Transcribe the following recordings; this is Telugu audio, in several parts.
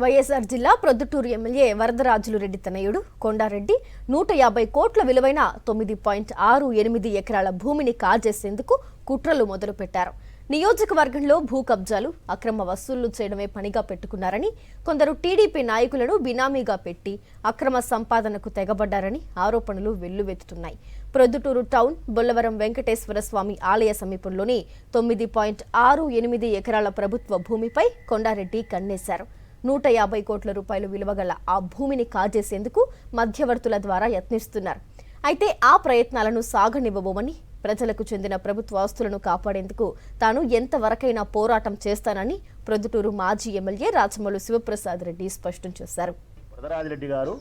వైఎస్ఆర్ జిల్లా ప్రొద్దుటూరు ఎమ్మెల్యే వరదరాజులు రెడ్డి తనయుడు కొండారెడ్డి 150 కోట్ల విలువైన 9.68 ఎకరాల భూమిని కాజేసేందుకు కుట్రలు మొదలుపెట్టారు. నియోజకవర్గంలో భూ కబ్జాలు, అక్రమ వసూళ్లు చేయడమే పనిగా పెట్టుకున్నారని, కొందరు టీడీపీ నాయకులను బినామీగా పెట్టి అక్రమ సంపాదనకు తెగబడ్డారని ఆరోపణలు వెల్లువెత్తుతున్నాయి. ప్రొద్దుటూరు టౌన్ బొల్లవరం వెంకటేశ్వర స్వామి ఆలయ సమీపంలోని 9.68 ఎకరాల ప్రభుత్వ భూమిపై కొండారెడ్డి కన్నేశారు. 150 కోట్ల రూపాయలు విలువగల ఆ భూమిని కాజేసేందుకు మధ్యవర్తుల ద్వారా యత్నిస్తున్నారు. అయితే ఆ ప్రయత్నాలను సాగనివ్వబోమని, ప్రజలకు చెందిన ప్రభుత్వ ఆస్తులను కాపాడేందుకు తాను ఎంతవరకైనా పోరాటం చేస్తానని ప్రొద్దుటూరు మాజీ ఎమ్మెల్యే రాచమల్లు శివప్రసాద్ రెడ్డి స్పష్టం చేశారు. వరదరాజిరెడ్డి గారు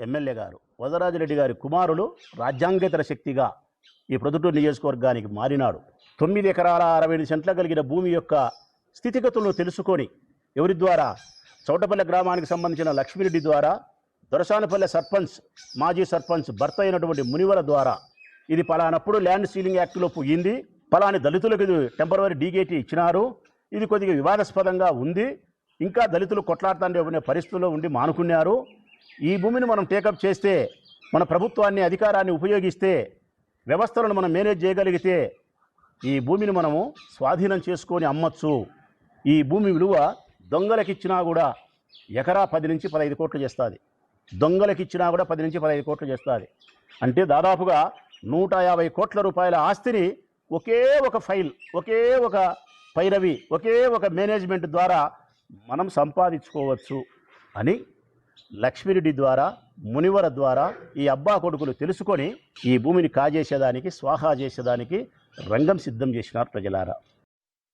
ఎమ్మెల్యే గారు, వరదరాజిరెడ్డి గారి కుమారులు రాజ్యాంగేతర శక్తిగా ఈ ప్రొద్దుటూరు నియోజకవర్గానికి మారినాడు. 9 ఎకరాల 65 సెంట్ల కలిగిన భూమి యొక్క స్థితిగతులను తెలుసుకొని ఎవరి ద్వారా, చౌటపల్లె గ్రామానికి సంబంధించిన లక్ష్మిరెడ్డి ద్వారా, దొరసానపల్లె సర్పంచ్ మాజీ సర్పంచ్ భర్త అయినటువంటి మునివల ద్వారా ఇది పలానప్పుడు ల్యాండ్ సీలింగ్ యాక్ట్లో పోయింది, పలాని దళితులకు ఇది టెంపరవరీ డీగేటీ ఇచ్చినారు, ఇది కొద్దిగా వివాదాస్పదంగా ఉంది, ఇంకా దళితులు కొట్లాడుతుండే పరిస్థితుల్లో ఉండి మానుకున్నారు. ఈ భూమిని మనం టేకప్ చేస్తే, మన ప్రభుత్వాన్ని అధికారాన్ని ఉపయోగిస్తే, వ్యవస్థలను మనం మేనేజ్ చేయగలిగితే ఈ భూమిని మనము స్వాధీనం చేసుకొని అమ్మచ్చు. ఈ భూమి విలువ దొంగలకిచ్చినా కూడా ఎకరా 10 నుంచి 15 కోట్లు చేస్తుంది. దొంగలకిచ్చినా కూడా 10 నుంచి 15 కోట్లు చేస్తుంది. అంటే దాదాపుగా 150 కోట్ల రూపాయల ఆస్తిని ఒకే ఒక ఫైల్, ఒకే ఒక పైరవి, ఒకే ఒక మేనేజ్మెంట్ ద్వారా మనం సంపాదించుకోవచ్చు అని లక్ష్మిరెడ్డి ద్వారా, మునివర ద్వారా ఈ అబ్బా కొడుకులు తెలుసుకొని ఈ భూమిని కాజేసేదానికి, స్వాహా చేసేదానికి రంగం సిద్ధం చేసినారు ప్రజలారా.